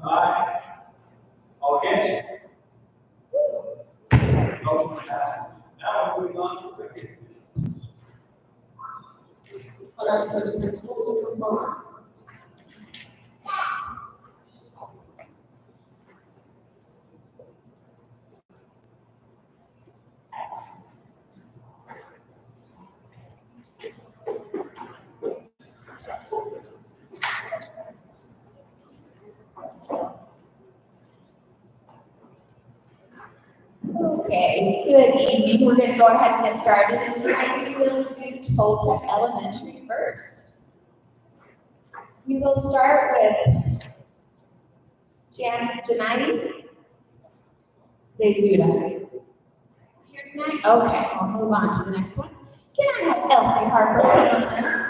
Aye. All against? Motion passes. Now moving on to cricket. I'll ask our two principals to come forward. Okay, good evening. We're going to go ahead and get started, and tonight we will do Toltec Elementary first. We will start with Janai Zezuda. Here tonight? Okay, I'll move on to the next one. Can I have Elsie Harper come on up?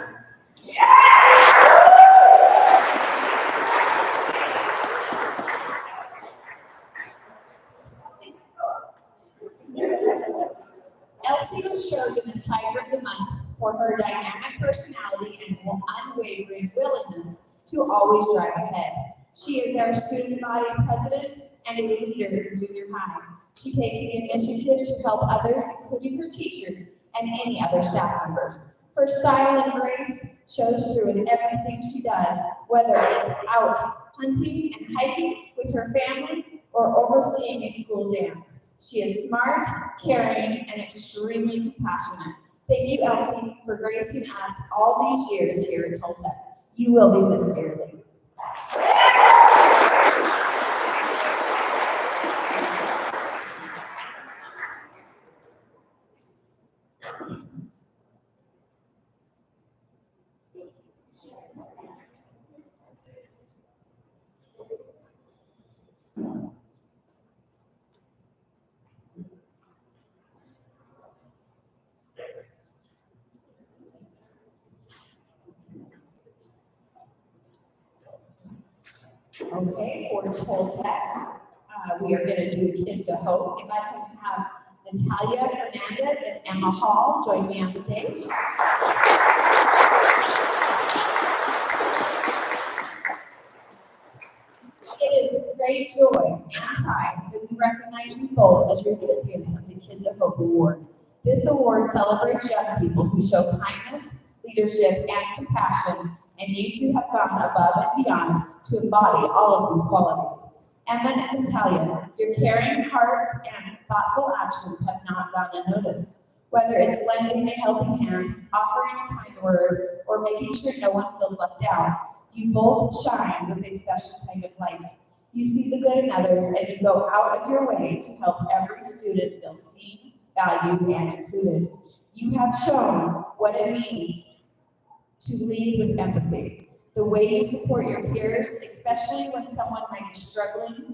Elsie was chosen as Tiger of the Month for her dynamic personality and unwavering willingness to always drive ahead. She is our student body president and a leader in junior high. She takes the initiative to help others, including her teachers and any other staff members. Her style and grace shows through in everything she does, whether it's out hunting and hiking with her family or overseeing a school dance. She is smart, caring, and extremely compassionate. Thank you, Elsie, for gracing us all these years here at Toltec. You will be missed dearly. Okay, for Toltec, we are going to do Kids of Hope. If I can have Natalia Fernandez and Emma Hall join me on stage. It is with great joy and pride that we recognize you both as recipients of the Kids of Hope Award. This award celebrates young people who show kindness, leadership, and compassion, and you two have gone above and beyond to embody all of these qualities. Emma and Natalia, your caring hearts and thoughtful actions have not gone unnoticed. Whether it's lending a helping hand, offering a kind word, or making sure no one feels left out, you both shine with a special kind of light. You see the good in others, and you go out of your way to help every student feel seen, valued, and included. You have shown what it means to lead with empathy. The way you support your peers, especially when someone might be struggling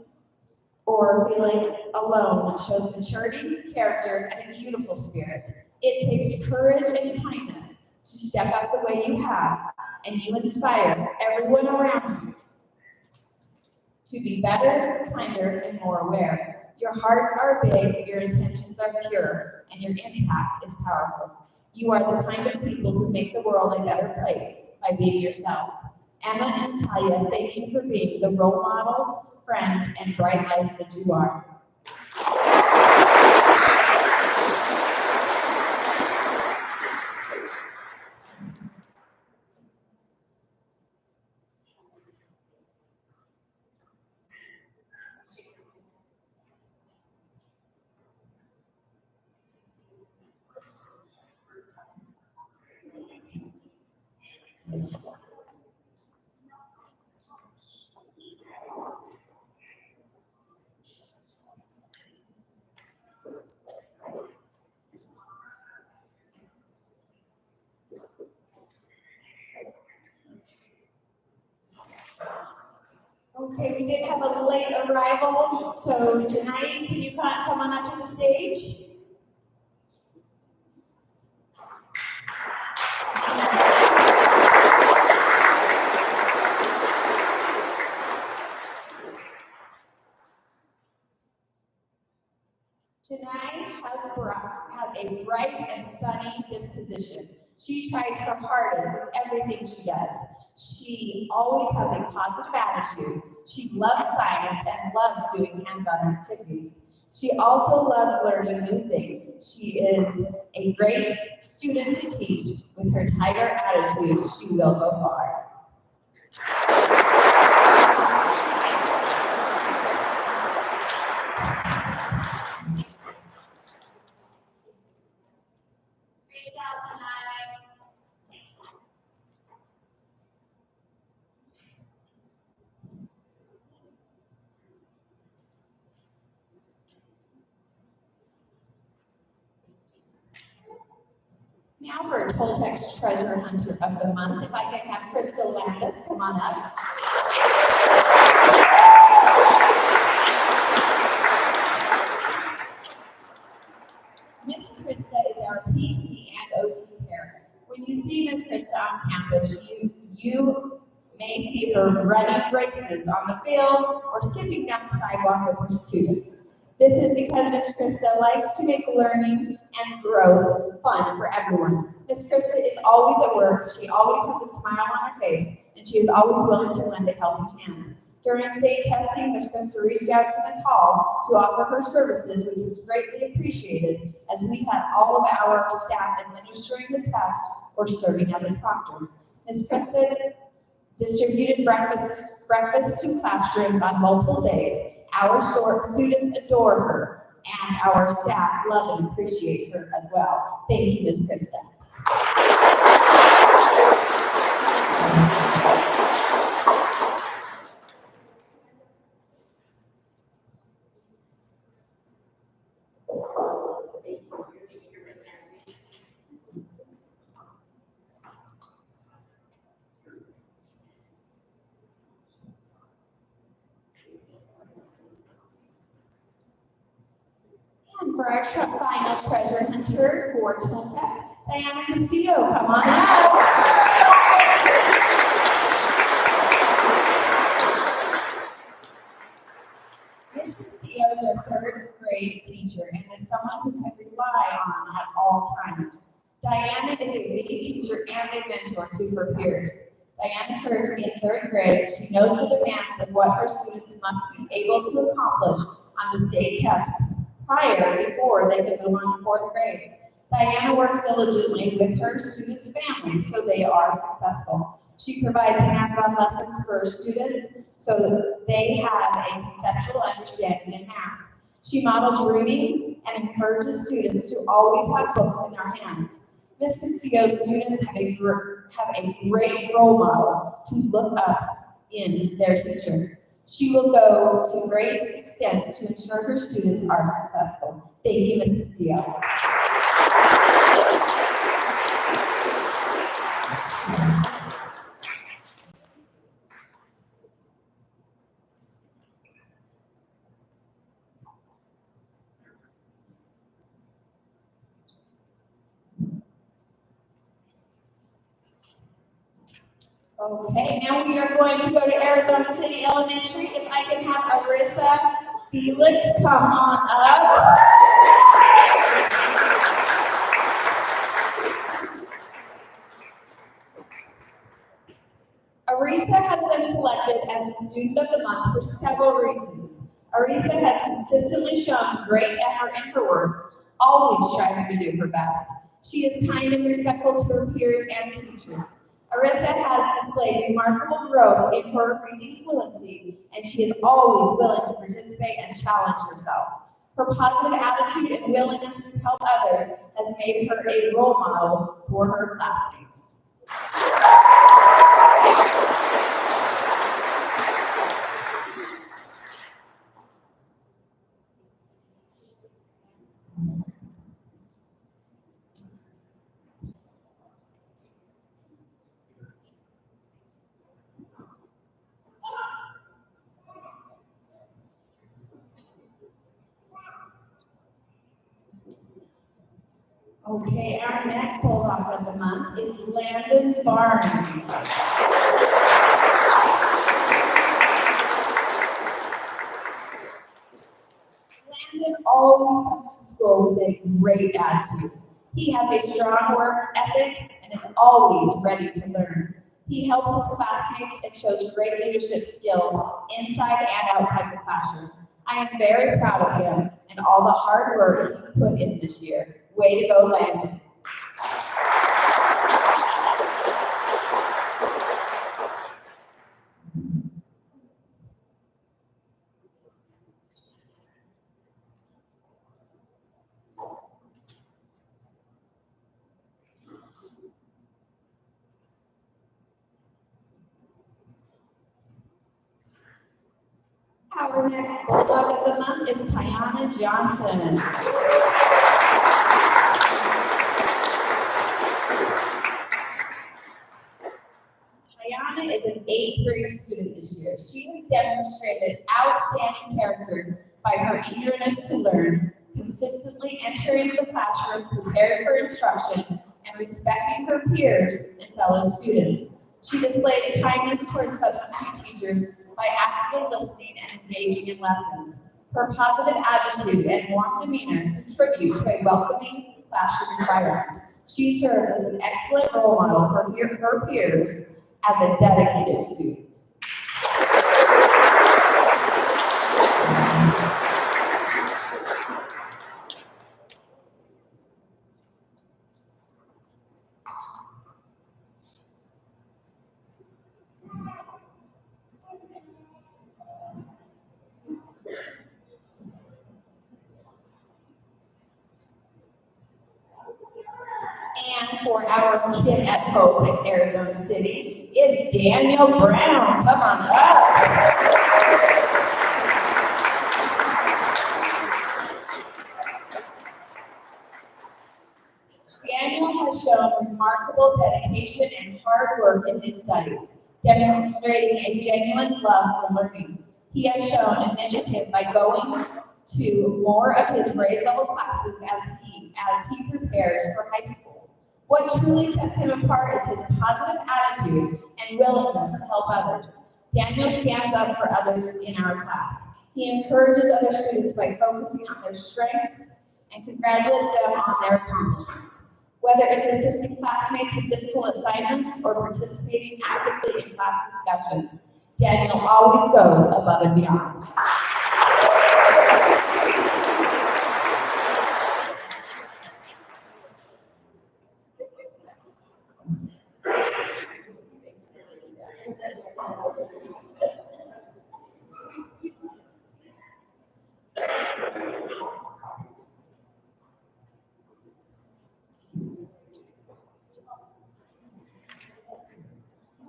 or feeling alone, shows maturity, character, and a beautiful spirit. It takes courage and kindness to step up the way you have, and you inspire everyone around you to be better, kinder, and more aware. Your hearts are big, your intentions are pure, and your impact is powerful. You are the kind of people who make the world a better place by being yourselves. Emma and Natalia, thank you for being the role models, friends, and bright lights that you are. Okay, we did have a late arrival, so Janai, can you come on up to the stage? Janai has brought has a bright and sunny disposition. She tries her hardest in everything she does. She always has a positive attitude. She loves science and loves doing hands-on activities. She also loves learning new things. She is a great student to teach. With her tiger attitude, she will go far. Now for Toltec's Treasure Hunter of the Month, if I can have Krista Landis come on up. Miss Krista is our PT and OT parent. When you see Miss Krista on campus, you may see her running races on the field or skipping down the sidewalk with her students. This is because Miss Krista likes to make learning and growth fun for everyone. Miss Krista is always at work, she always has a smile on her face, and she is always willing to lend a helping hand. During state testing, Miss Krista reached out to Ms. Hall to offer her services, which was greatly appreciated, as we had all of our staff administering the test or serving as a proctor. Ms. Krista distributed breakfast to classrooms on multiple days. Our students adore her, and our staff love and appreciate her as well. Thank you, Ms. Krista. And for our final treasure hunter for Toltec, Diana Castillo, come on up. Miss Castillo is our third grade teacher and is someone who can rely on at all times. Diana is a lead teacher and a mentor to her peers. Diana serves in third grade. She knows the demands of what her students must be able to accomplish on the state test before they can move on to fourth grade. Diana works diligently with her students' families so they are successful. She provides hands-on lessons for her students so they have a conceptual understanding in math. She models reading and encourages students to always have books in their hands. Ms. Castillo's students have a great role model to look up in their teacher. She will go to great extents to ensure her students are successful. Thank you, Ms. Castillo. Okay, now we are going to go to Arizona City Elementary. If I can have Arissa Felix come on up. Arissa has been selected as the Student of the Month for several reasons. Arissa has consistently shown great effort in her work, always striving to do her best. She is kind and respectful to her peers and teachers. Arissa has displayed remarkable growth in her reading fluency, and she is always willing to participate and challenge herself. Her positive attitude and willingness to help others has made her a role model for her classmates. Okay, our next Bulldog of the month is Landon Barnes. Landon always comes to school with a great attitude. He has a strong work ethic and is always ready to learn. He helps his classmates and shows great leadership skills inside and outside the classroom. I am very proud of him and all the hard work he's put in this year. Way to go, Landon. Our next Bulldog of the Month is Tiana Johnson. Tiana is an 8th grade student this year. She has demonstrated outstanding character by her eagerness to learn, consistently entering the classroom prepared for instruction, and respecting her peers and fellow students. She displays kindness towards substitute teachers by actively listening and engaging in lessons. Her positive attitude and warm demeanor contribute to a welcoming classroom environment. She serves as an excellent role model for her peers as a dedicated student. And for our kid at Hope in Arizona City is Daniel Brown. Come on up. Daniel has shown remarkable dedication and hard work in his studies, demonstrating a genuine love for learning. He has shown initiative by going to more of his grade level classes as he prepares for high school. What truly sets him apart is his positive attitude and willingness to help others. Daniel stands up for others in our class. He encourages other students by focusing on their strengths and congratulates them on their accomplishments. Whether it's assisting classmates with difficult assignments or participating actively in class discussions, Daniel always goes above and beyond.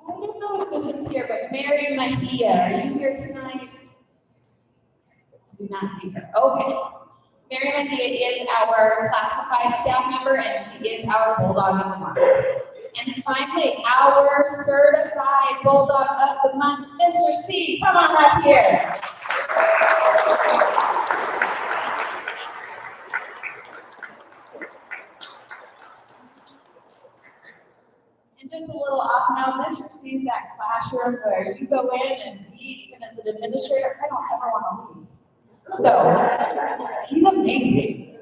I don't know if this one's here, but Mary Mejia, are you here tonight? I do not see her. Okay. Mary Mejia is our classified staff member, and she is our Bulldog of the Month. And finally, our certified Bulldog of the Month, Mr. C. Come on up here. And just a little off note, Mr. C is that classroom where you go in and he, even as an administrator, I don't ever want to leave. So, he's amazing.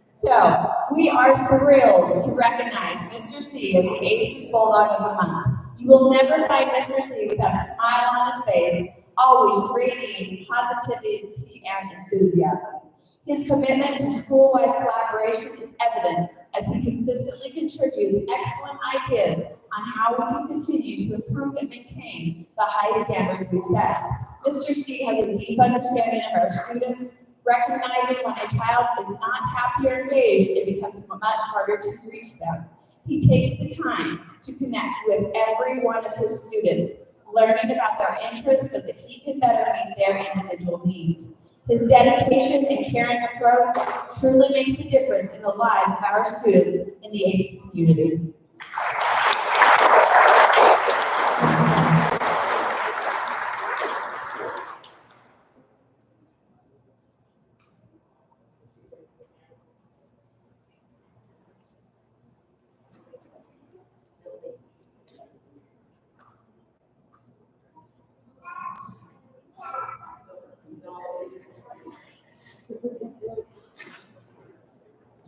So, we are thrilled to recognize Mr. C as the ACES Bulldog of the Month. You will never find Mr. C without a smile on his face, always radiating positivity and enthusiasm. His commitment to school-wide collaboration is evident as he consistently contributes excellent ideas on how we can continue to improve and maintain the high standards we set. Mr. C has a deep understanding of our students, recognizing when a child is not happy or engaged, it becomes much harder to reach them. He takes the time to connect with every one of his students, learning about their interests so that he can better meet their individual needs. His dedication and caring approach truly makes a difference in the lives of our students in the ACES community.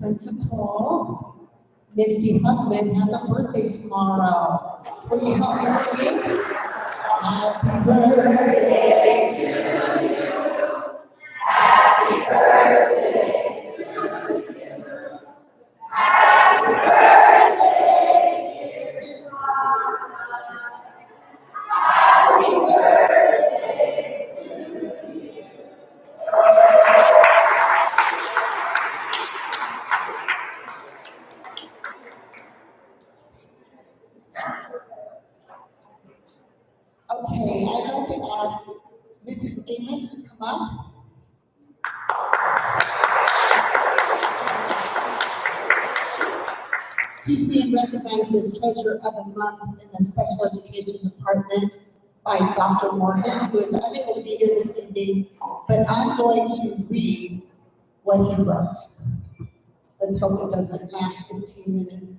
Principal Misty Huckman has a birthday tomorrow. Will you help me sing? Happy birthday to Mrs. Happy birthday to you. Okay, I'd like to ask Mrs. Amos to come up. She's being recognized as Treasurer of the Month in the Special Education Department by Dr. Morgan, who is unable to be here this evening, but I'm going to read what he wrote. Let's hope it doesn't last 15 minutes.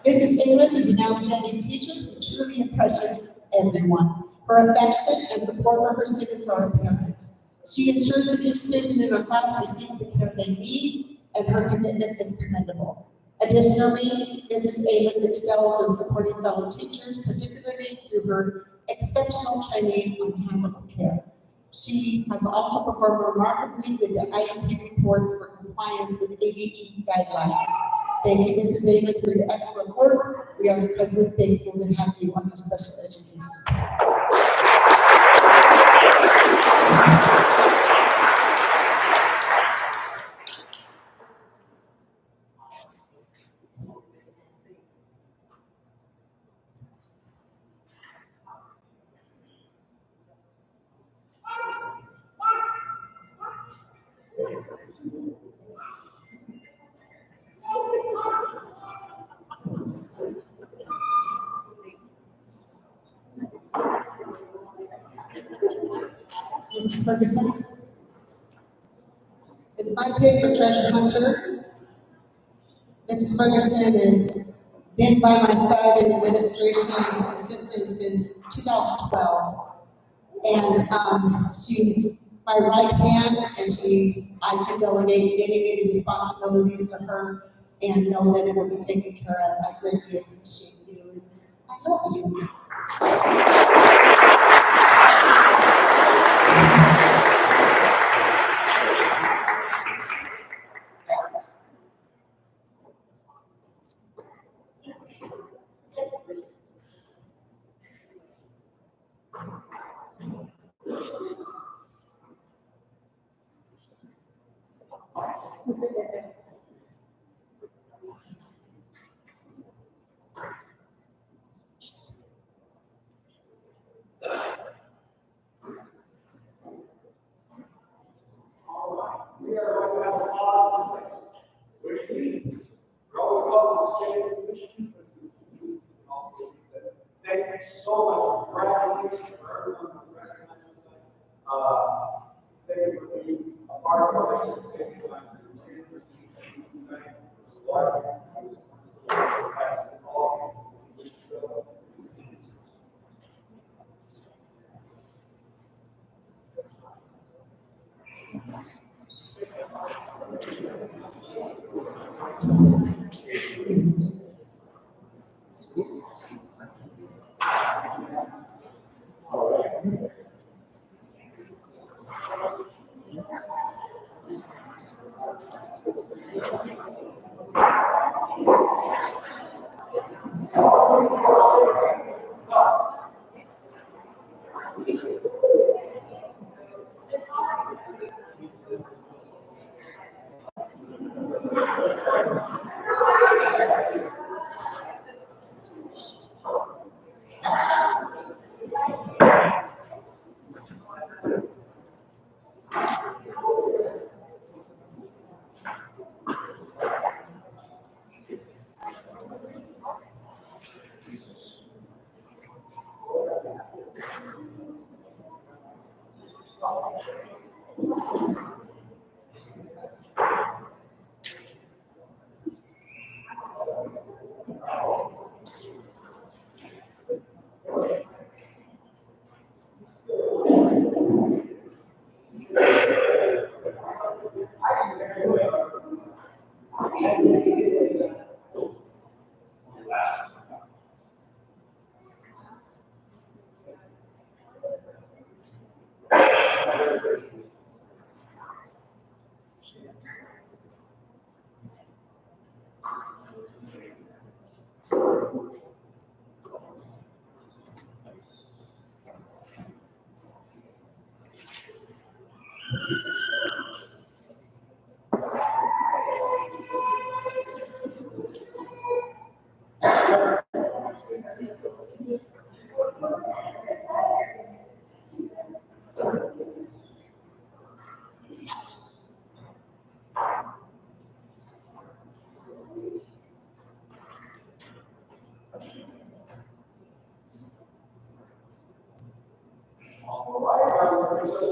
Mrs. Amos is an outstanding teacher who truly impresses everyone. Her affection and support for her students are apparent. She ensures that each student in her class receives the care they need, and her commitment is commendable. Additionally, Mrs. Amos excels in supporting fellow teachers, particularly through her exceptional training on handle of care. She has also performed remarkably with the IEP reports for compliance with ABE guidelines. Thank you, Mrs. Amos, for your excellent work. We are incredibly thankful to have you on our special education. Mrs. Ferguson? It's my pick for treasure hunter. Mrs. Ferguson has been by my side in administration assistant since 2012. And she's my right hand, and I can delegate many responsibilities to her and know that it will be taken care of. I greatly appreciate you. I love you. We are going to have a pause, which means we're always welcome to stay in the mission. Thank you so much. Congratulations for everyone who recognized us. Thank you for being a part of our mission. Thank you for brings us to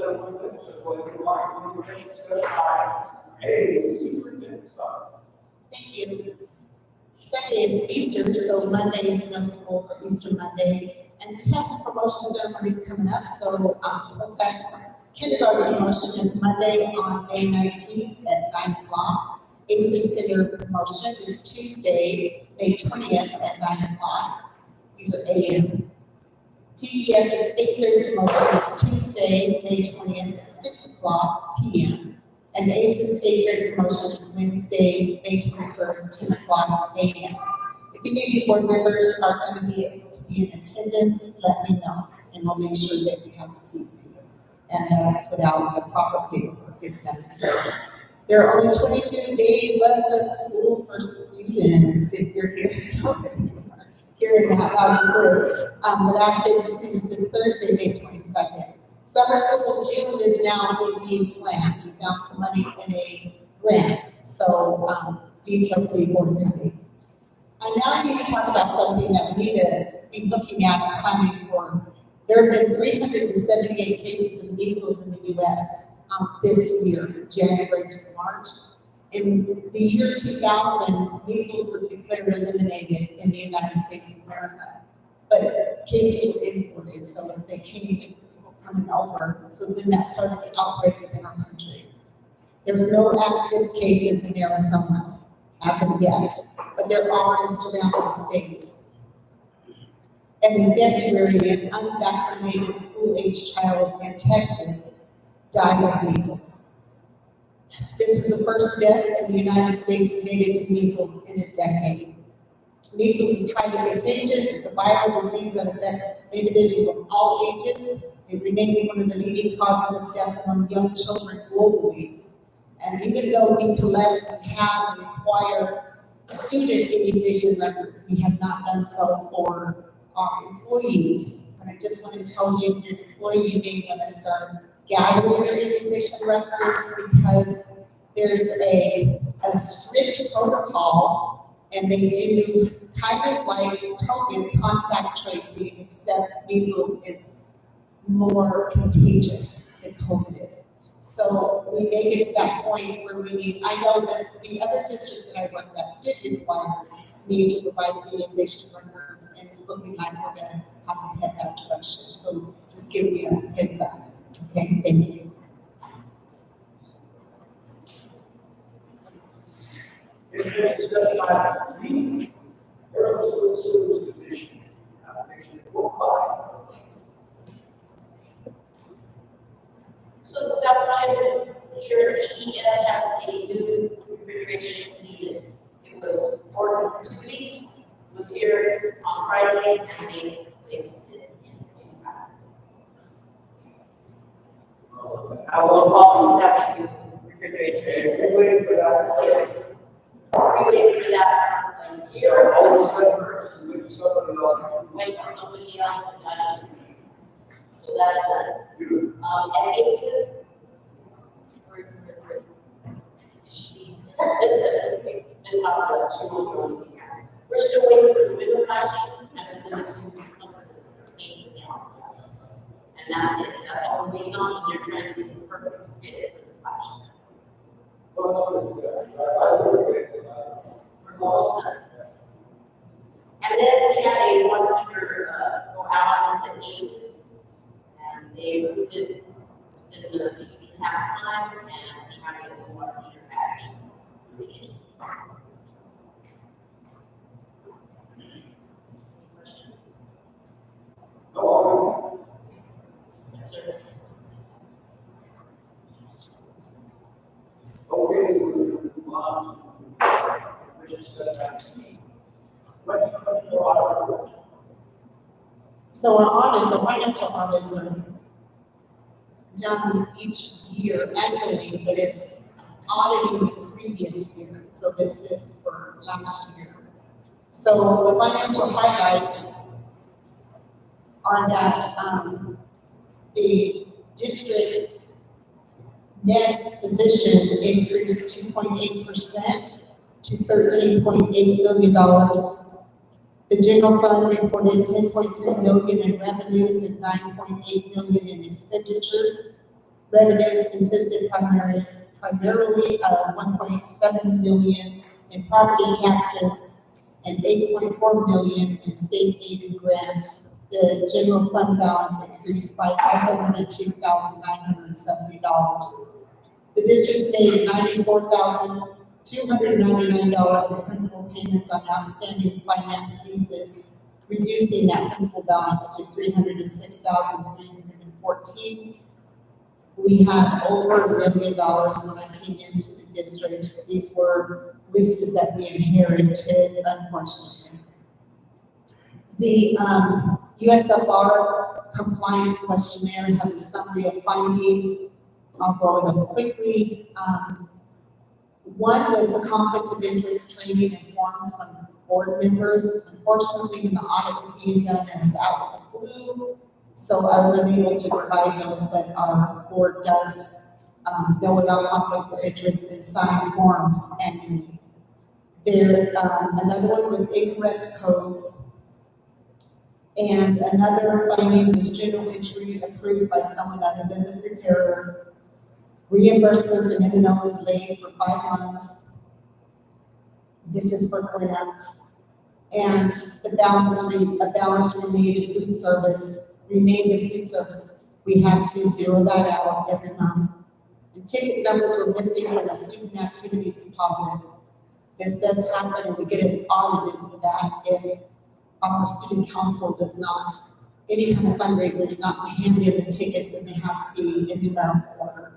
what we want to do, special items. A is the superintendent's side. Thank you. Sunday is Easter, so Monday is no school for Easter Monday. And we have some promotion ceremonies coming up, so Totex kindergarten promotion is Monday on May 19th at 9 o'clock. ACES kinder promotion is Tuesday, May 20th at 9 o'clock. These are AM. TES's 8th grade promotion is Tuesday, May 20th at 6 o'clock PM. And ACES 8th grade promotion is Wednesday, May 21st, 10 o'clock AM. If any of you board members are going to be able to be in attendance, let me know, and we'll make sure that we have a seat for you. And then I'll put out the proper paperwork if necessary. There are only 22 days left of school for students, if you're here, so hearing that loud and clear. The last day for students is Thursday, May 22nd. Summer school in June is now being planned. We found some money in a grant, so details will be forthcoming. Now I need to talk about something that we need to be looking at and planning for. There have been 378 cases of measles in the U.S. This year, from January to March. In the year 2000, measles was declared eliminated in the United States of America, but cases were imported, so they came coming over, so then that started the outbreak within our country. There's no active cases in Arizona as of yet, but there are in surrounding states. And in February, an unvaccinated school-age child in Texas died of measles. This was the first death in the United States related to measles in a decade. Measles is highly contagious. It's a viral disease that affects individuals of all ages. It remains one of the leading causes of death among young children globally. And even though we collect and have and require student immunization records, we have not done so for our employees. And I just want to tell you, if you're an employee, you may want to start gathering their immunization records, because there's a strict protocol, and they do kind of like COVID contact tracing, except measles is more contagious than COVID is. So we may get to that point where we need, I know that the other district that I worked at did require me to provide immunization records, and it's looking like we're gonna have to head that direction. So just give me a heads up. Okay, thank you. Information special items. B, Arizona School Service Division. Application for 5. So the South here at TES has a new refrigeration unit. It was ordered 2 weeks, was here on Friday, and they placed it in 2 hours. I was all having new refrigeration. We're waiting for that. We waited for that for a year. All of a sudden, first, we do something else. Went with somebody else and got it. So that's done. And ACES, where is she? Ms. Papa, she won't go in here. We're still waiting for the window flashing and for them to come paint the house. And that's it. That's all we're waiting on. They're trying to get the perfect fit for the flashing. We're almost done. And then we had a 100 go out and set ACES. And they moved it within the half time, and we have a 1 liter at ACES. Questions? No. Yes, sir. Okay, we will move on to information special item C. 2024 audit report. So our audits, our financial audits are done each year annually, but it's auditing the previous year. So this is for last year. So the financial highlights are that the district net position increased 2.8% to $13.8 million. The general fund reported $10.3 million in revenues and $9.8 million in expenditures. Revenues consisted primarily of 1.7 million in property taxes and 8.4 million in state aid and grants. The general fund balance increased by $502,970. The district made $94,299 in principal payments on outstanding finance leases, reducing that principal balance to $306,314. We had over $1 million when I came into the district. These were leases that we inherited, unfortunately. The USFR compliance questionnaire has a summary of findings. I'll go over those quickly. One was the conflict of interest training and forms from board members. Unfortunately, when the audit was being done, it was out with the flu, so I was unable to provide those, but our board does know about conflict of interest and sign forms annually. Another one was incorrect codes. And another finding was journal entry approved by someone other than the preparer. Reimbursements and M&O delayed for 5 months. This is for grants. And a balance remained in food service. We have to zero that out every month. And ticket numbers were missing from a student activities deposit. This does happen, and we get it audited for that if our student council does not, any kind of fundraiser does not hand in the tickets, and they have to be in numerical order.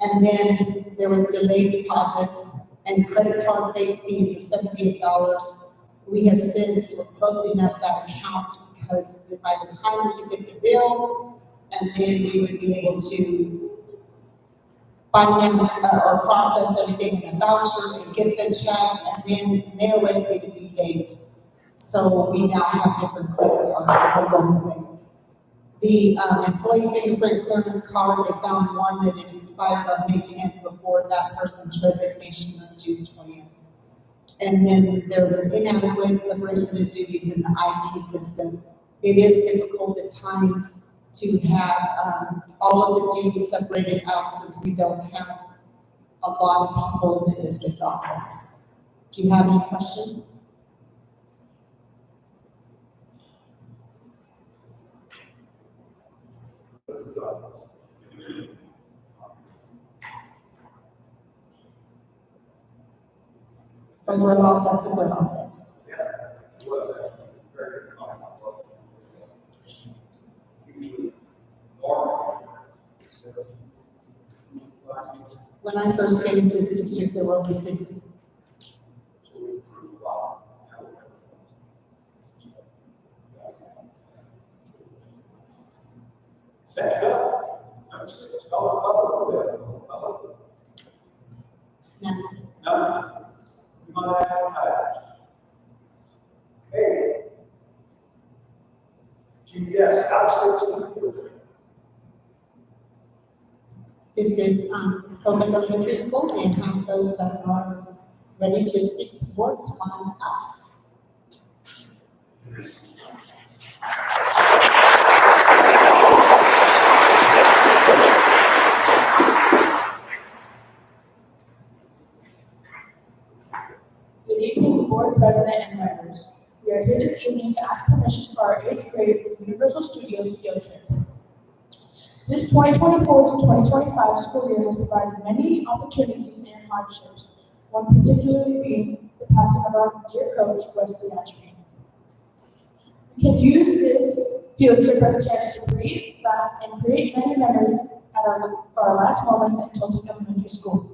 And then there was delayed deposits and credit card late fees of $78. We have since, we're closing up that account because by the time we would get the bill, and then we would be able to finance or process everything in a voucher and get the check and then mail it, it would be late. So we now have different credit cards with a local bank. The employee fingerprint clearance card, they found one that had expired on May 10th before that person's resignation on June 20th. And then there was inadequate separation of duties in the IT system. It is difficult at times to have all of the duties separated out since we don't have a lot of people in the district office. Do you have any questions? Overall, that's a good audit. When I first came into the district, there were over 50. That's good. No. No. You might have Hey. GES, out-of-state school. This is Coleman Elementary School, and have those that are ready to speak to the board, come on up. Good evening, Board President and members. We are here this evening to ask permission for our 8th grade Universal Studios field trip. This 2024-2025 school year has provided many opportunities and hardships, one particularly being the passing of our dear coach, Wesley Ashby. We can use this field trip as a chance to breathe, laugh, and create many memories for our last moments in Tilton Elementary School.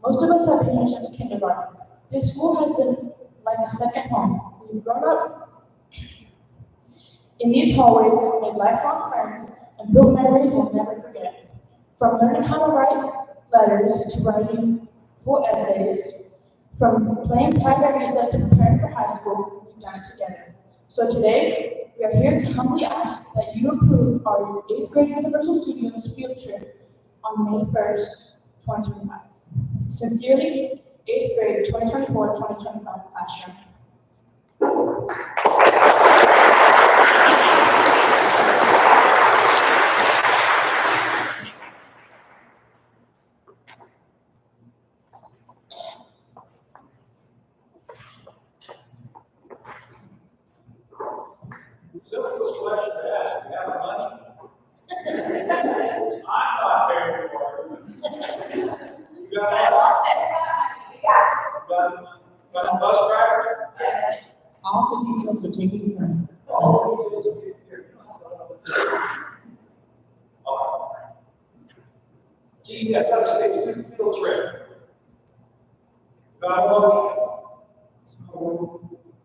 Most of us have been here since kindergarten. This school has been like a second home. We've grown up in these hallways, made lifelong friends, and built memories we'll never forget. From learning how to write letters to writing full essays, from playing tag at recess to preparing for high school, we've done it together. So today, we are here to humbly ask that you approve our 8th grade Universal Studios field trip on May 1st, 2025. Sincerely, 8th grade 2024-2025 classroom. Simplest question to ask, do you have money? I'm not paying for it. You got got a bus driver? All the details are taken care of. All the details are here. All right. GES upstate student field trip. Got a motion?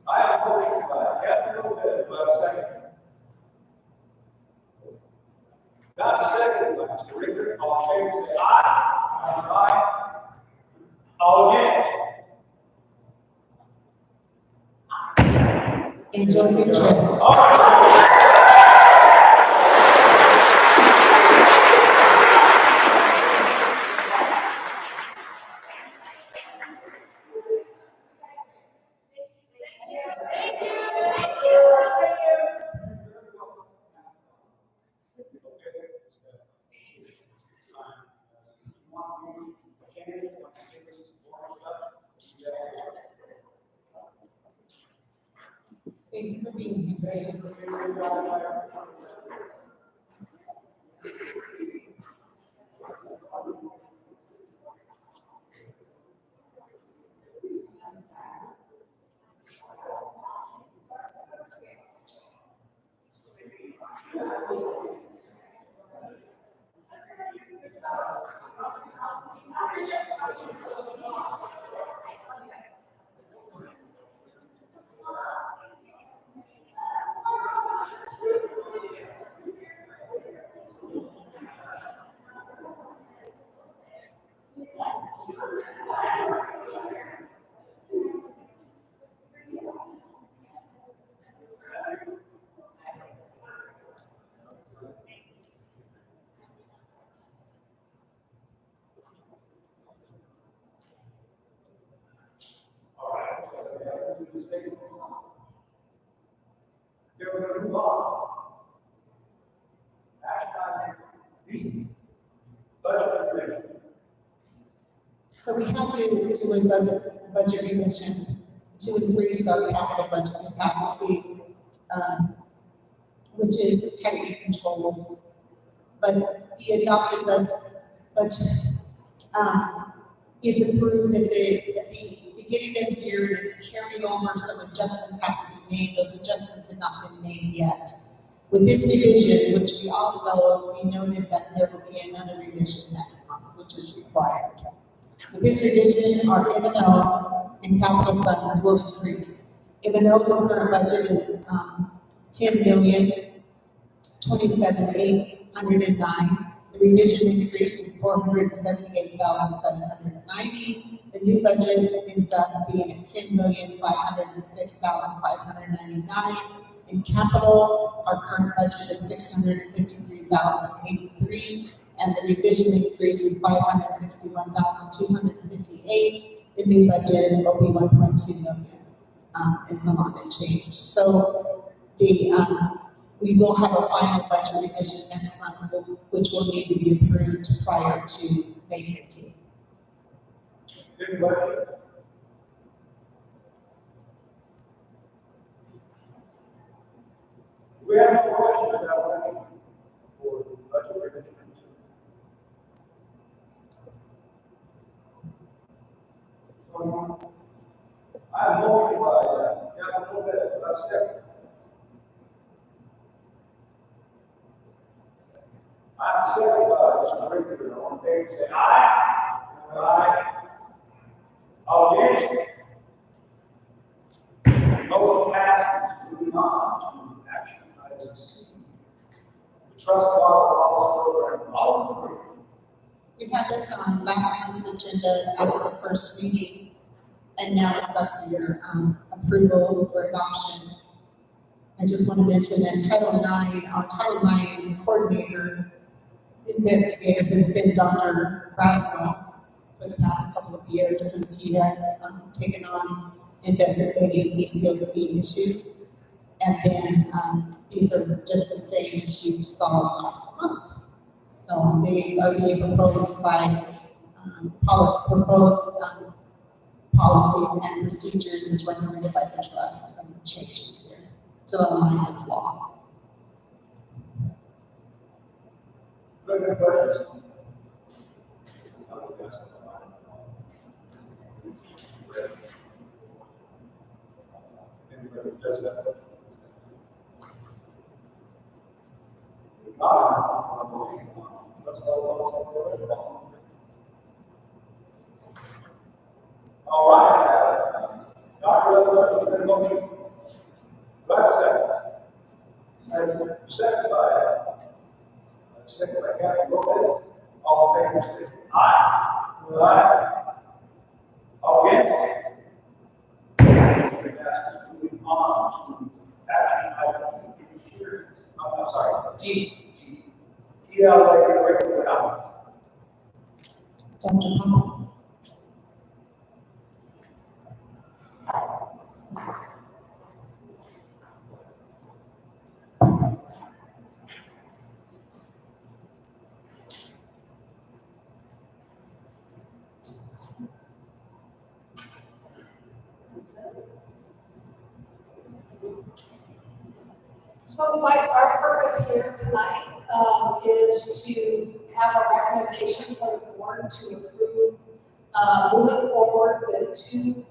I have a motion by Captain Lopez, do I have a second? Got a second by Mr. Ricker, all in favor say aye. Aye. All against? Enjoy your trip. All right. Thank you for being here, students. They're going to move on. Action item D, budget revision. So we had to do a budget revision to increase our capital budget capacity, which is tightly controlled. But the adopted budget is approved at the beginning of the year. It's a carryover, some adjustments have to be made. Those adjustments have not been made yet. With this revision, which we noted that there will be another revision next month, which is required. With this revision, our M&O and capital funds will increase. M&O, the current budget is $10,027,809. The revision increase is $478,790. The new budget ends up being at $10,506,599. In capital, our current budget is $653,083, and the revision increase is $561,258. The new budget will be $1.2 million, and some on it change. So we will have a final budget revision next month, which will need to be approved prior to May 15th. Good budget. We have no question about budget for the budget revision. I have a motion by Captain Lopez, do I have a second? I have a second by Mr. Ricker, all in favor say aye. Aye. All against? Motion passes. Moving on to action item C. The Trust Water Policy Program, all three. We had this on last month's agenda as the first reading, and now it's up for your approval for adoption. I just want to mention that Title IX, our Title IX coordinator, investigator has been Dr. Rasmussen for the past couple of years, since he has taken on investigating ECOC issues. And then these are just the same issues we saw last month. So these are being proposed by policies and procedures as recommended by the trust. Some changes here. to align with law. Any questions? Anybody does that? Let's go. All right. Dr. Levin, motion. Do I have a second? Second by Kathy Lopez. All in favor, say aye. Aye. All against? Motion passes. Moving on to action item here. I'm sorry, D. ELA curriculum outline. Dr. Palmer. So our purpose here tonight is to have a recommendation for the board to approve moving forward with two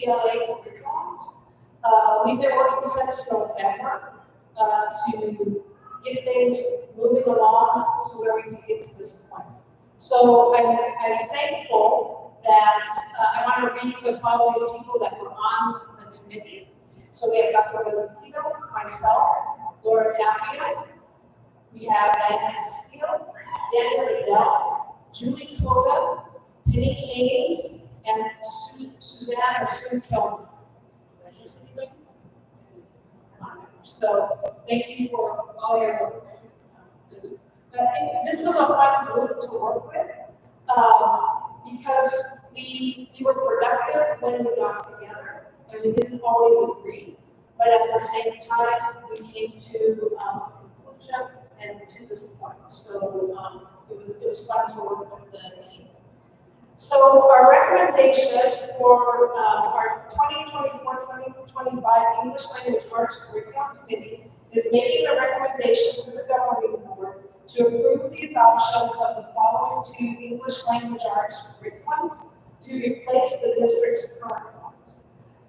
ELA curriculums. We've been working since November to get things moving along to where we can get to this point. So I'm thankful that I want to read the following people that were on the committee. So we have Dr. Valentino, myself, Laura Tapia, we have Diana Castillo, Daniel Liddell, Julie Coda, Penny Hayes, and Sue Kilmer. Did I miss anybody? So thank you for all your work. This was a fun group to work with because we were productive when we got together. And we didn't always agree, but at the same time, we came to a conclusion and to this point. So it was fun to work with the team. So our recommendation for our 2024-2025 English Language Arts Curriculum Committee is making a recommendation to the governing board to approve the adoption of the following two English Language Arts curriculums to replace the district's current ones.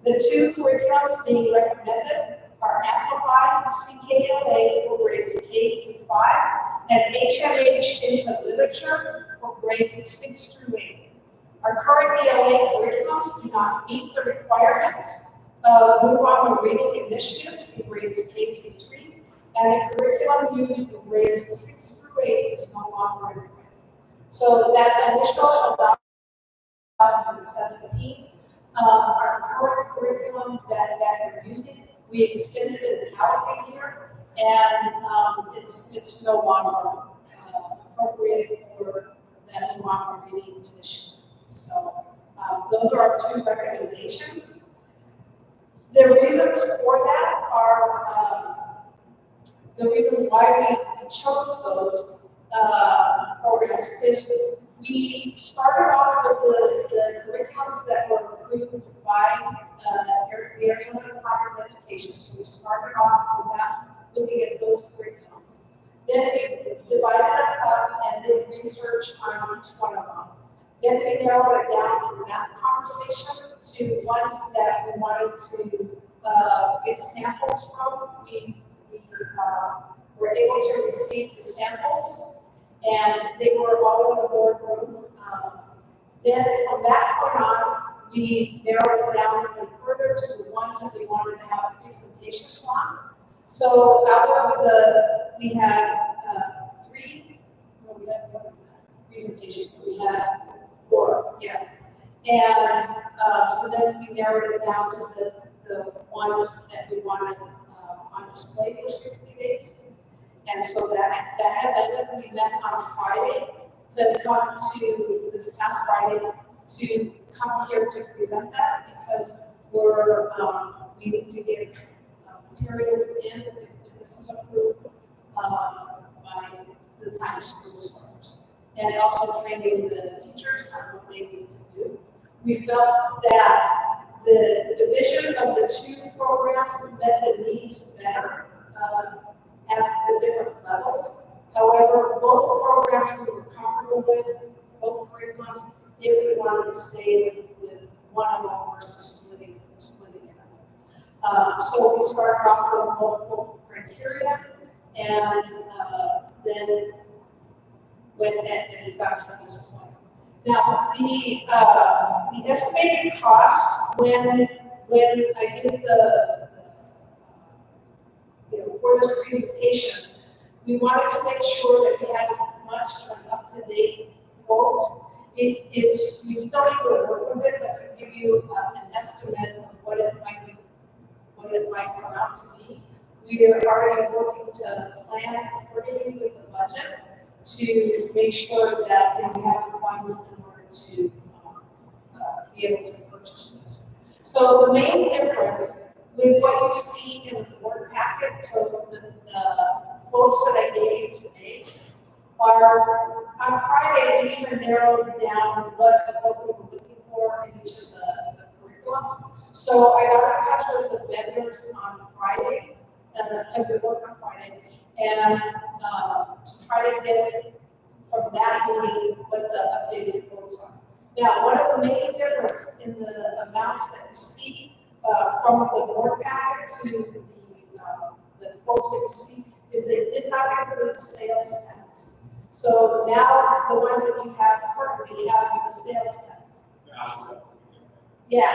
The two curriculums being recommended are Amplified CKLA for grades K through 5 and HMH into Literature for grades 6 through 8. Our current ELA curriculums do not meet the requirements of Move On with Reading initiatives in grades K through 3, and the curriculum used in grades 6 through 8 is no longer in effect. So that initial adoption 2017. Our current curriculum that we're using, we extended it out a year, and it's no longer appropriate for that Move On with Reading initiative. So those are our two recommendations. The reasons for that are the reasons why we chose those programs is we started off with the curriculums that were approved by the Arizona Department of Education. So we started off with that, looking at those curriculums. Then we divided it up and did research on each one of them. Then we narrowed it down from that conversation to ones that we wanted to get samples from. We were able to receive the samples, and they were all in the boardroom. Then from that point on, we narrowed it down even further to the ones that we wanted to have presentations on. So out of we had three presentations. We had 4, yeah. And so then we narrowed it down to the ones that we wanted on display for 60 days. And so that has ended. We met on Friday to come to this past Friday to come here to present that because we need to get materials in if this is approved by the time school starts. And also training the teachers on what they need to do. We felt that The division of the two programs met the needs better at the different levels. However, both programs we were comfortable with, both curriculums, if we wanted to stay with one of them versus splitting it up. So we started off with multiple criteria, and then went and got to this point. Now, the estimated cost when I did for this presentation, we wanted to make sure that we had as much of an up-to-date quote. We still need to work with it, but to give you an estimate of what it might come out to be, we are already working to plan accordingly with the budget to make sure that we have the funds in order to be able to purchase this. So the main difference with what you see in the board packet to the quotes that I gave you today are, on Friday, we even narrowed down what we were looking for in each of the curriculums. So I got in touch with the vendors on Friday, and we worked on Friday, and to try to get from that meeting what the updated quotes are. Now, one of the main difference in the amounts that you see from the board packet to the quotes that you see is they did not include sales tax. So now the ones that you have currently have the sales tax. Yeah.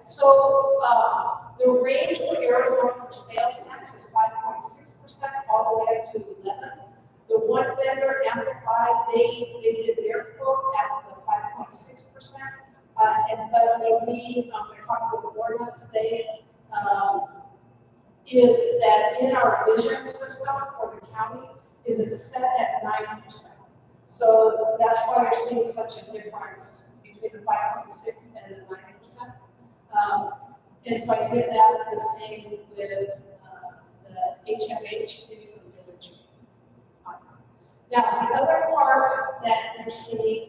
So the range for Arizona for sales tax is 5.6% all the way up to 11%. The one vendor, Amplify, they did their quote at the 5.6%. But when we talked with Orla today, is that in our vision system for the county is it's set at 9%. So that's why you're seeing such a difference between the 5.6 and the 9%. And so I did that the same with the HMH into the village. Now, the other part that you're seeing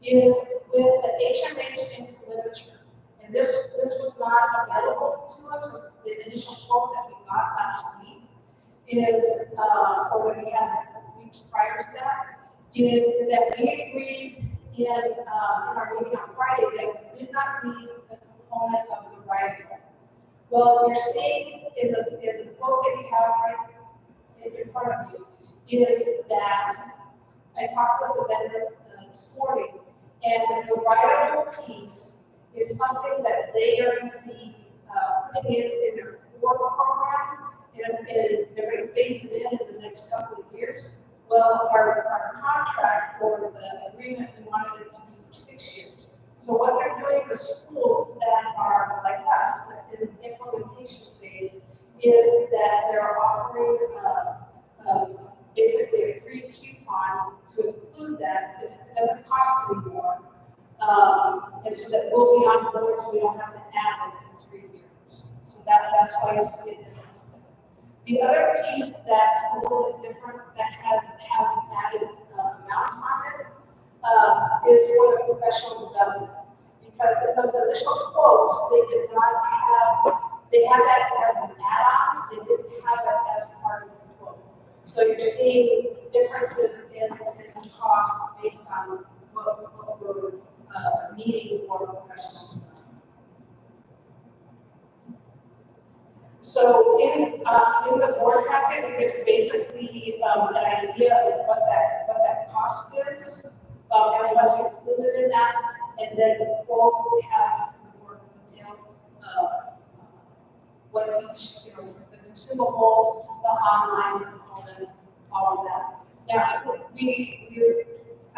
is with the HMH into literature. And this was not available to us with the initial quote that we got last week, or that we had weeks prior to that, is that we agreed in our meeting on Friday that we did not need the component of the writing. Well, you're seeing in the quote that you have right in front of you is that I talked with the vendor this morning, and the writable piece is something that they are going to be putting in their core program, and they're going to phase it in the next couple of years. Well, our contract or the agreement, we wanted it to be for 6 years. So what they're doing with schools that are like us in the implementation phase is that they're offering basically a free coupon to include that. It doesn't cost any more. And so that we'll be on board, so we don't have to add it in 3 years. So that's why you see a difference there. The other piece that's a little bit different that has added amounts on it is for the professional development. Because in those initial quotes, they had that as an add-on, they didn't have it as part of the quote. So you're seeing differences in the cost based on what we're needing for professional development. So in the board packet, it gives basically an idea of what that cost is and what's included in that, and then the quote has the more detailed what each, the consumables, the online component, all of that. Now,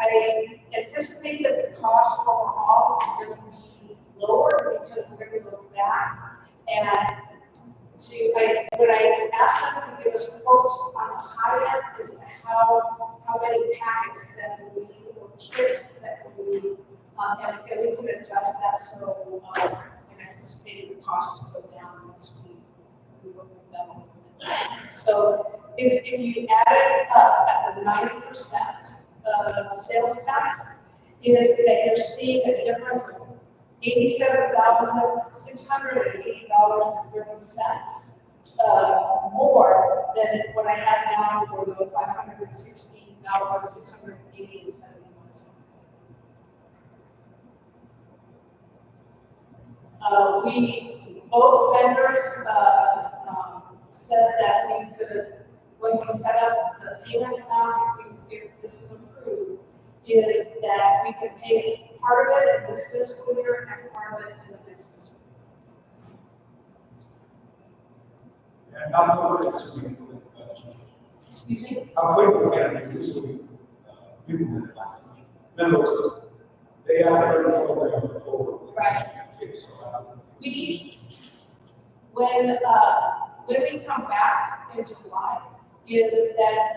I anticipate that the cost overall is going to be lower because we're going to go back and when I asked them to give us quotes on the high end as to how many packets that we need or kits that we need, and we can adjust that so I'm anticipating the cost to go down once we work with them. So if you add it up at the 90% sales tax, is that you're seeing a difference of $87,680.30, more than what I have now for the $516,680.71. Both vendors, said that we could, when we set up the payment amount, if this is approved, is that we could pay part of it in this fiscal year and part of it in the next fiscal year. And how quickly this will be implemented by the teachers? Excuse me? How quickly can this will be implemented by the teachers? In other words, they have already program before. Right. Okay, so, When we come back in July, is that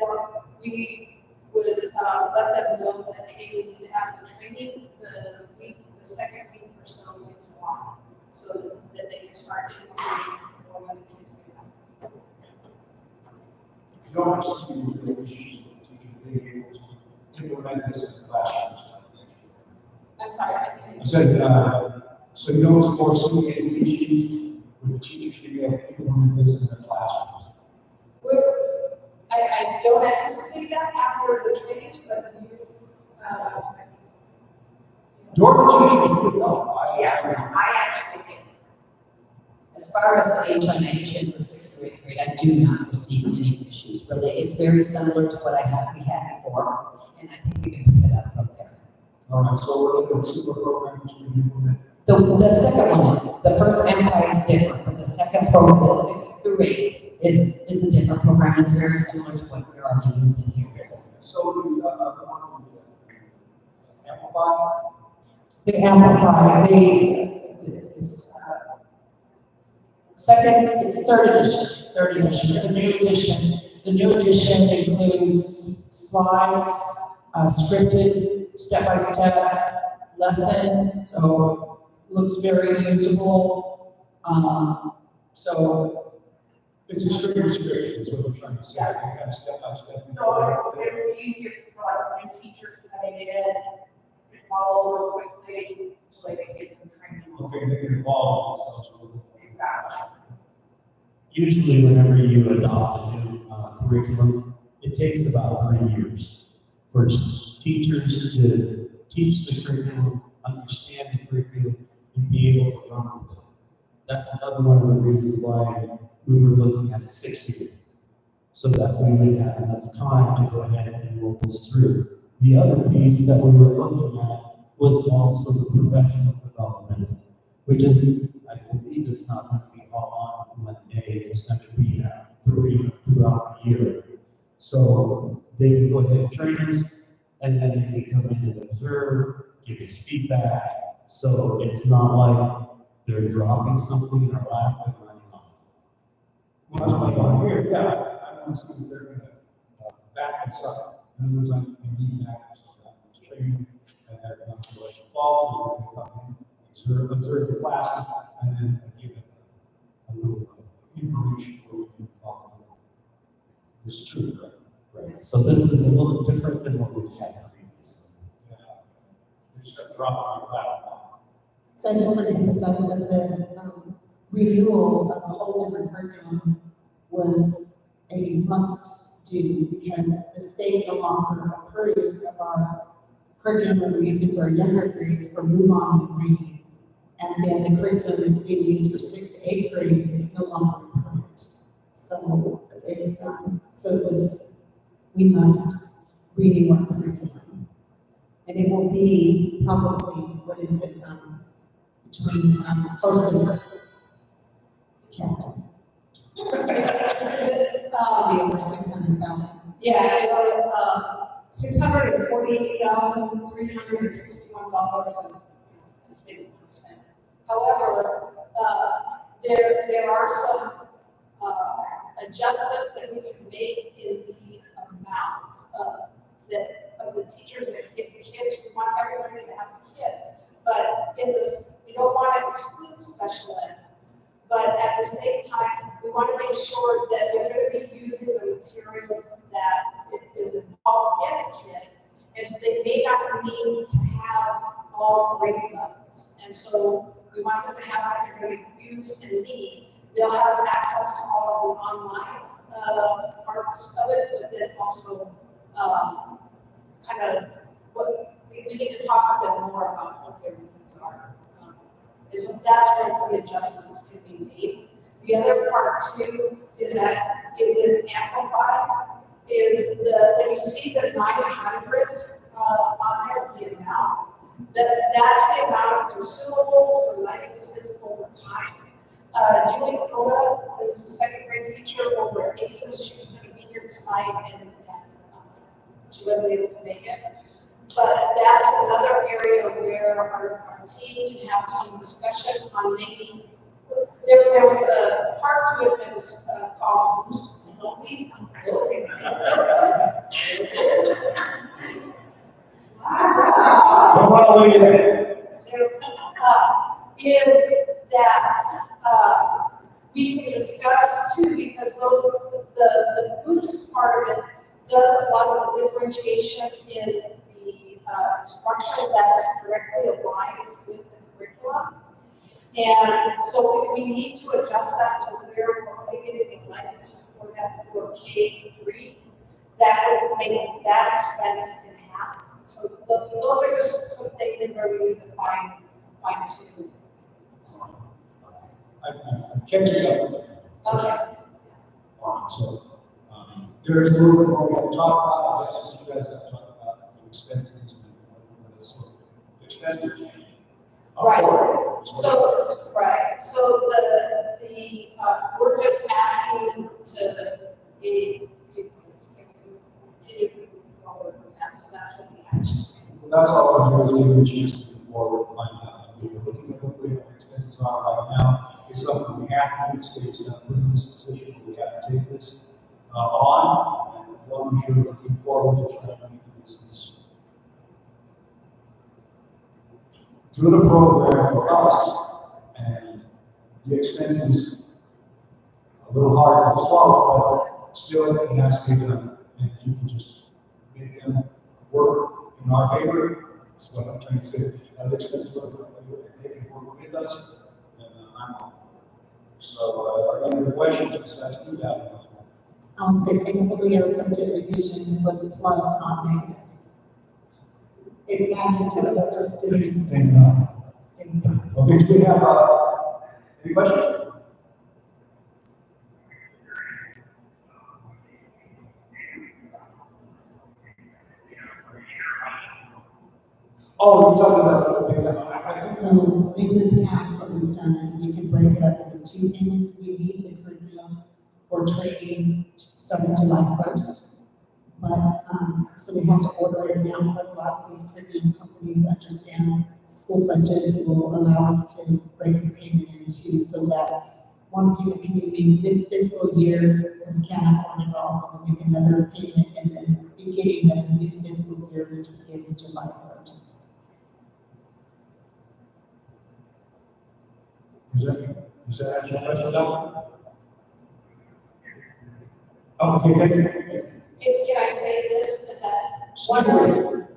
we would let them know that, hey, we need to have the training the second week or so in July, so that they can start implementing before when the kids get back. you don't see any real issues with the teachers being able to implement this in the classrooms. I'm sorry, I I didn't. said, so you don't foresee any issues with the teachers being able to implement this in their classrooms? I don't anticipate that after the trainings, but Your teachers would know. I actually think so. As far as the HMH for 6th to 8th grade, I do not foresee any issues really. It's very similar to what we had before, and I think we can pick it up from there. All right, so we're looking at super programs to implement. The second one is, the first MPI is different, but the second program, the 6th through 8th, is a different program. It's very similar to what we're already using here. So the The amplify, Amplify, it's third edition, it's a new edition. The new edition includes slides, scripted, step-by-step lessons, so looks very usable. so it's extremely scripted, is what we're trying to say. Yes. They got step by step. So it would be easier for like new teachers coming in and follow real quickly so they can get some training. Okay, they can evolve themselves a little bit. Exactly. Usually, whenever you adopt a new curriculum, it takes about 3 years for teachers to teach the curriculum, understand the curriculum, and be able to run with it. That's another one of the reasons why we were looking at a 6-year, so that we would have enough time to go ahead and roll this through. The other piece that we were looking at was also the professional development, which is, I believe, it's not going to be all on one day. It's going to be 3 throughout the year. So they can go ahead and train us, and then they can come in and observe, give us feedback. So it's not like they're dropping something in our lap and running off. Well, that's what I want to hear, yeah, I want to see if they're gonna back us up. In other words, I need back us up, it's training, and they're going to let you fall, so you're going to come in, observe the classes, and then give it a little information for you to follow through. This is true, right? Right. So this is a little different than what we've had previously. Yeah. They just drop your back. So I just want to emphasize that the renewal of a whole different curriculum was a must-do because the state no longer approves of our curriculum that we're using for our younger grades for move-on and reading. And then the curriculum that's being used for 6th to 8th grade is no longer current. So we must renew our curriculum. And it will be probably, between close to Captain. It'll be over 600,000. Yeah, $648,361.51. However, there are some adjustments that we can make in the amount of the teachers that get kids. We want everybody to have a kid, but in this, we don't want to exclude special ed. But at the same time, we want to make sure that they're going to be using the materials that is involved in the kid. And so they may not need to have all grade levels. And so we want them to have what they're going to use and need. They'll have access to all of the online parts of it, but then also kind of what we need to talk with them more about what their needs are. And so that's where the adjustments can be made. The other part too is that with Amplify is when you see the 900 on there, the amount, that's the amount of consumables or licenses over time. Julie Coda, who's a second grade teacher over at ACES, she was going to be here tonight and she wasn't able to make it. But that's another area where our team can have some discussion on making. There was a part to it that was called Boost Remotely. Is that we can discuss too, because the Boost part of it does a lot of the differentiation in the instruction that's directly aligned with the curriculum. And so if we need to adjust that to where we're only getting the licenses for that for K-3, that would make that expense in half. So those are just some things where we need to fine tune. So. I'm catching up with you. Okay. So, there's a little bit more we have to talk about, I guess, as you guys have talked about the expenses and whether so the expense will change. Right. So, right. So we're just asking to continue to move forward with that. So that's what the action. Well, that's all I'm doing is give you a chance to move forward and find out. I mean, we're looking at what the expenses are right now. It's something we have to do. The state's not put in this position where we have to take this on. And as long as you're looking forward to trying to make this good a program for us, and the expenses a little hard to swallow, but still it has to be done. And if you can just make them work in our favor, that's what I'm trying to say. The expenses work, they can work with us, then I'm on. So, are there any questions besides do that? I'll say thankfully our budget revision was a plus, not negative. It added to the budget, didn't. Thank God. Didn't. Okay, do we have any questions? Oh, you're talking about So in the past, what we've done is we can break it up into two payments. We need the curriculum for training starting July 1st. But, so we have to order it now, but a lot of these curriculum companies understand school budgets and will allow us to break the payment in two so that one payment can be made this fiscal year, if we can't afford it all, then we'll make another payment and then beginning of the new fiscal year, which begins July 1st. Is that answer your question, Doug? Oh, okay, thank you. Can I say this? Is that Sure. one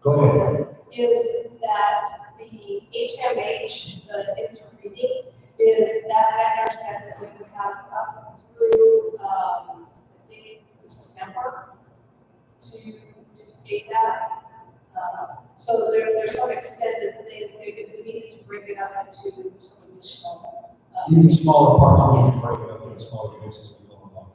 Go ahead. is that the HMH, the interreading, is that vendor said that we would have up through, I think, December to pay that. So there's some extended things, if we needed to break it up into some additional. Even smaller parts, we can break it up into smaller pieces and go along.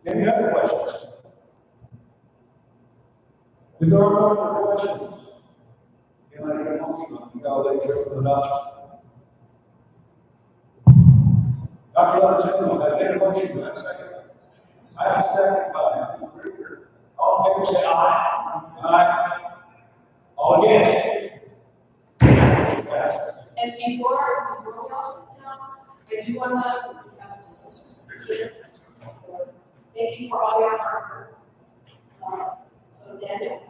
Any other questions? If there are no other questions, can I get a motion on the validation for adoption? Dr. Leverton has made a motion, do I have a second? I have a second, all in favor say aye. Aye. All against? Motion passes. And before we all sit down, I do want to have kids. Thank you for all your hard work. So Daniel.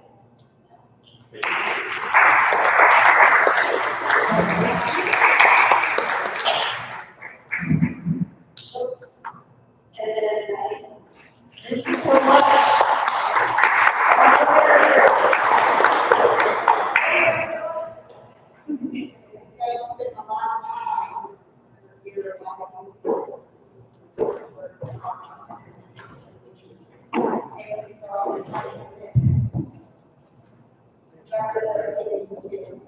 And then, thank you so much. It's been a long time. You're a lot of things. Thank you for all your time and commitment. Dr. Levy, take it to you.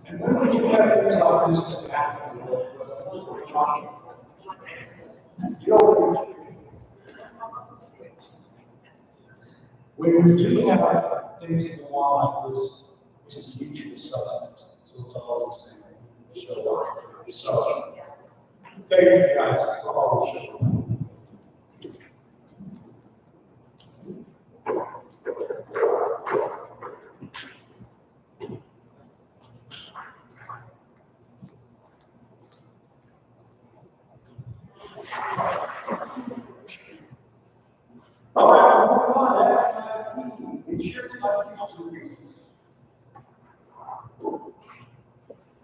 And when we do have things like this that happen, we're talking, you know, when we do have things that go on like this, it's the usual suspects. So it's always the same. Show up. So, thank you guys for all the show. All right, moving on. That's my insurance contribution reasons.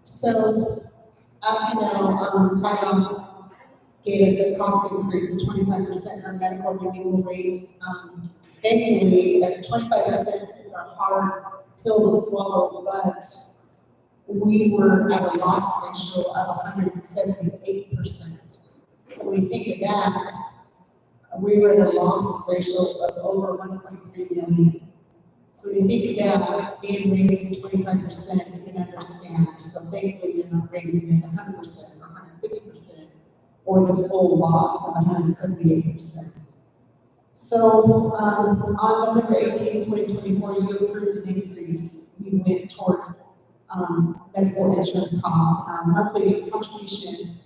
So, as you know, Kairos gave us a cost increase of 25% in our medical renewal rate. Thankfully, that 25% is a hard pill to swallow, but we were at a loss ratio of 178%. So when you think of that, we were at a loss ratio of over 1.3 million. So when you think of that being raised to 25%, you can understand. So thankfully, you're not raising it 100% or 150%, or the full loss of 178%. So on November 18, 2024, you approved an increase. We went towards medical insurance costs. Our monthly contribution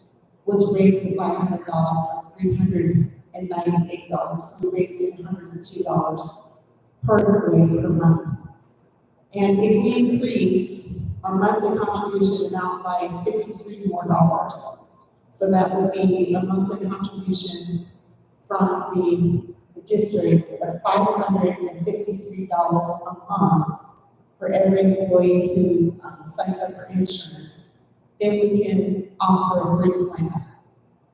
was raised to $500 from $398. So we raised it $102 per employee per month. And if we increase our monthly contribution amount by $53 more, so that would be a monthly contribution from the district of $553 a month for every employee who signs up for insurance. Then we can offer a free plan,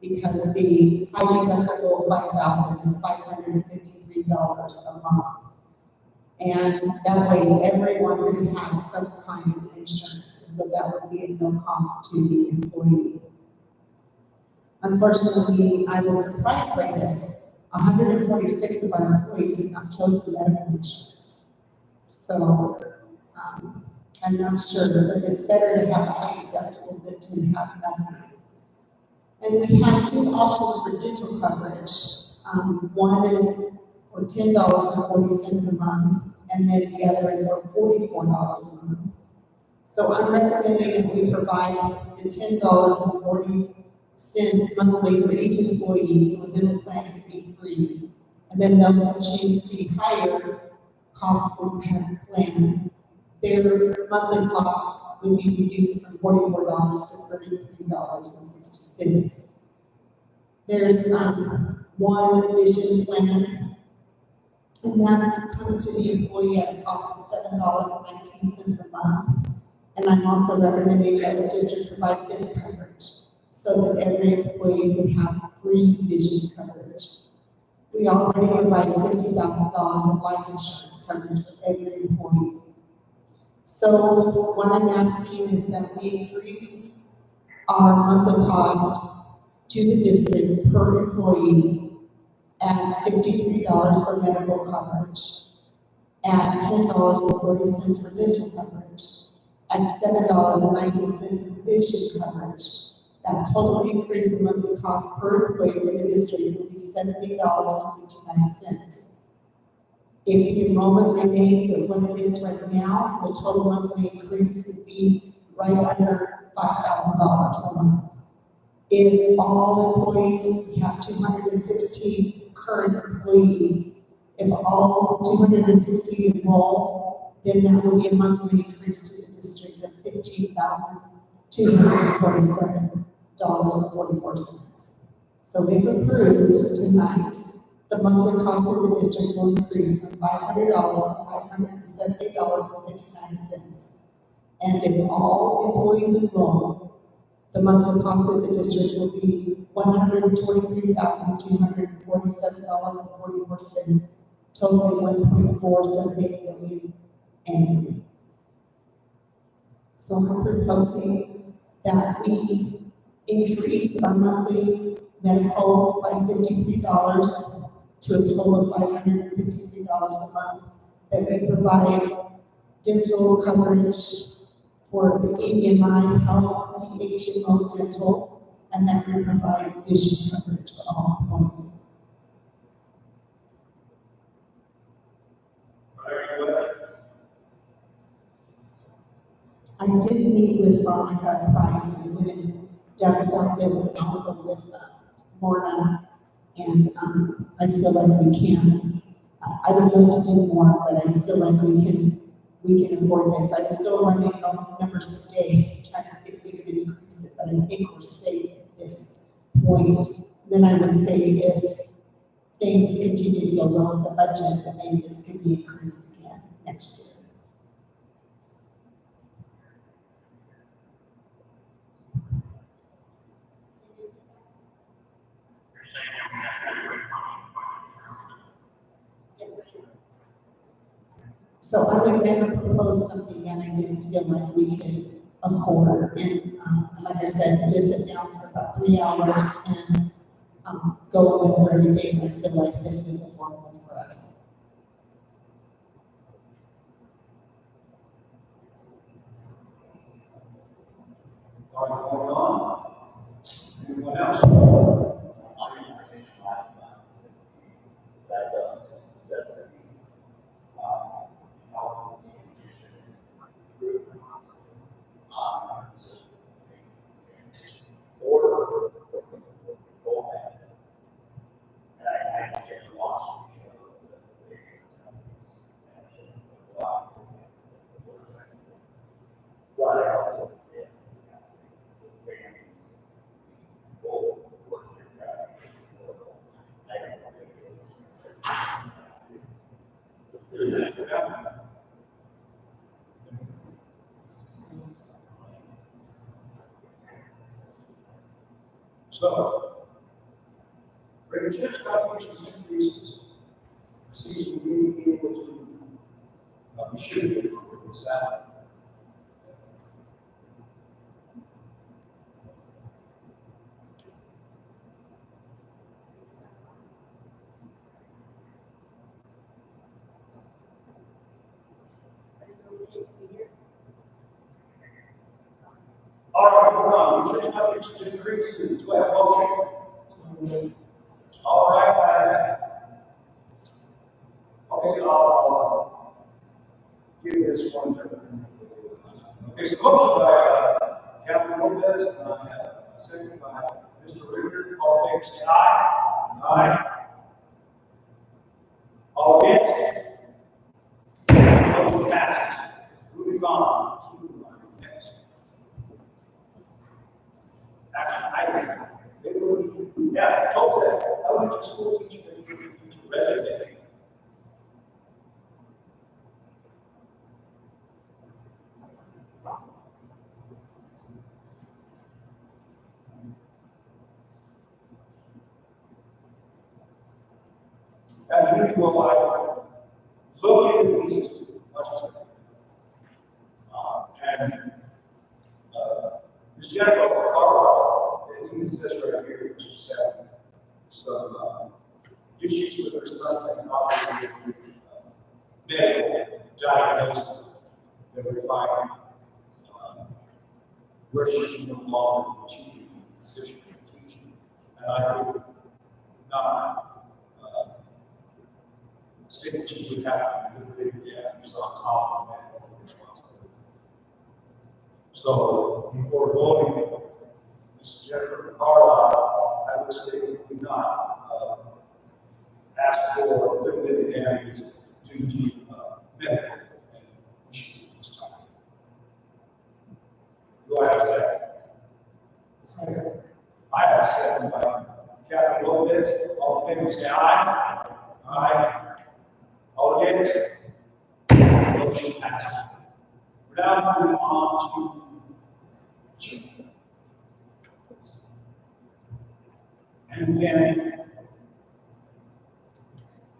because the high deductible of $5,000 is $553 a month. And that way, everyone could have some kind of insurance, and so that would be at no cost to the employee. Unfortunately, I was surprised by this. 146 of our employees have not chosen medical insurance. So I'm not sure, but it's better to have a high deductible than to have nothing. And we have two options for dental coverage. One is for $10.40 a month, and then the other is for $44 a month. So I'm recommending that we provide the $10.40 monthly for each employee, so a dental plan can be free. And then those who choose the higher cost plan, their monthly costs would be reduced from $44 to $33.60. There's one vision plan, and that comes to the employee at a cost of $7.19 a month. And I'm also recommending that the district provide this coverage so that every employee would have free vision coverage. We already provide $50,000 of life insurance coverage for every employee. So what I'm asking is that we increase our monthly cost to the district per employee at $53 for medical coverage, at $10.40 for dental coverage, at $7.19 for vision coverage. That total increase in monthly cost per employee for the district will be $70.59. If the enrollment remains at what it is right now, the total monthly increase would be right under $5,000 a month. If all employees, we have 216 current employees, if all 216 enroll, then that would be a monthly increase to the district of $15,247.44. So if approved tonight, The monthly cost of the district will increase from $500 to $570.59. And if all employees enroll, the monthly cost of the district will be $123,247.44, totaling $1.478 million annually. So I'm proposing that we increase our monthly medical by $53 to a total of $553 a month, that we provide dental coverage for the ABMI Health, DHMO Dental, and that we provide vision coverage for all employees. I did meet with Veronica Price and went in depth about this, and also with Lorna, and I feel like we can. I would love to do more, but I feel like we can afford this. I'm still running numbers today, trying to see if we can increase it, but I think we're safe at this point. And then I would say if things continue to go well with the budget, then maybe this could be increased again next year. So I would never propose something that I didn't feel like we could afford. And like I said, we did sit down for about 3 hours and go over everything, and I feel like this is affordable for us. All right, going on. Anyone else? So, when the church contributions increases, sees we may be able to, we should be able to work this out. All right, hold on. The church contributions increases. Do I have a motion? All right, okay, I'll give this one to. Okay, so motion by Captain Lopez, and I have a second by Mr. Ritter. All in favor, say aye. Aye. All against? Motion passes. Moving on to next. Action item. Yeah, told that elementary school teacher resignation. As usual, I look into these as much as I can. Ms. Jennifer Carlisle, it even says right here, she's had some issues with her son, and obviously medical diagnosis that we're finding where she can no longer continue the position of teaching. And I would not state that she would have to do it again, she's on top of medical responsibility. So before voting, Ms. Jennifer Carlisle, I would say we do not ask for limited damages due to medical issues at this time. Do I have a second? Second. I have a second by Captain Lopez. All in favor, say aye. Now moving on to G. And again,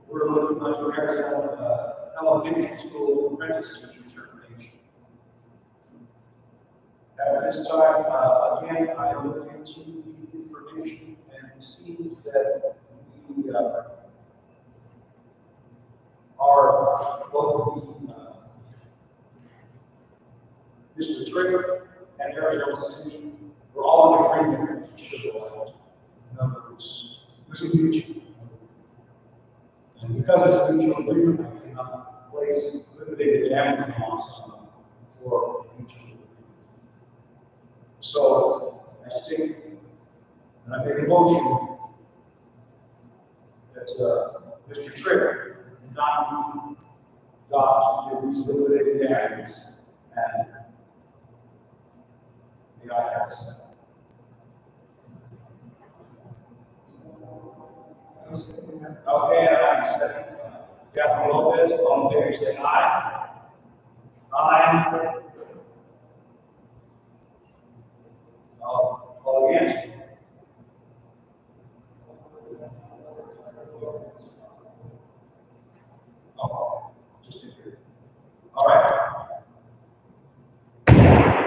we're looking at Arizona Elementary School apprentice teacher termination. At this time, again, I looked into the information and it seems that we are both the Mr. Trigger and Arizona City, we're all in agreement that he should go out. In other words, there's a mutual. And because it's a mutual agreement, I cannot place liquidated damage loss for a mutual agreement. So I state, and I make a motion that Mr. Trigger not be got to give these liquidated damages and the IRS. Okay, I second. Catherine Lopez, all in favor, say aye. Aye. All against? Oh, just in here. All right.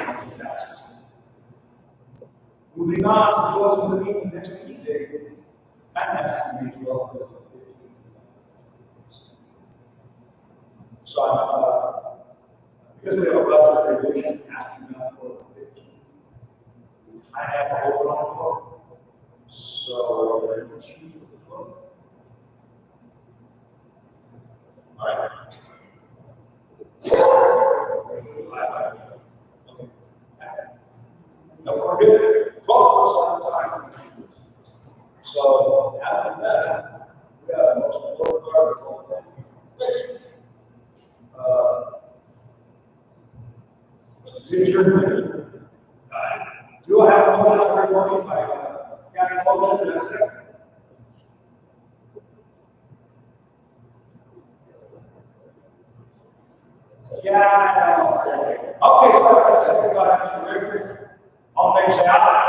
Motion passes. Moving on to close of the meeting, next meeting date. That has to be 12. So because we have a budget revision asking them for 15, I have to open on the 12. So we're going to choose the 12. All right. Okay. No, we're good. 12 time. So after that, we have the most important article. Do I have a motion? I heard a motion by Captain Motion, that's it. Yeah, okay, so that's second by Mr. Riggs. All in favor, say aye.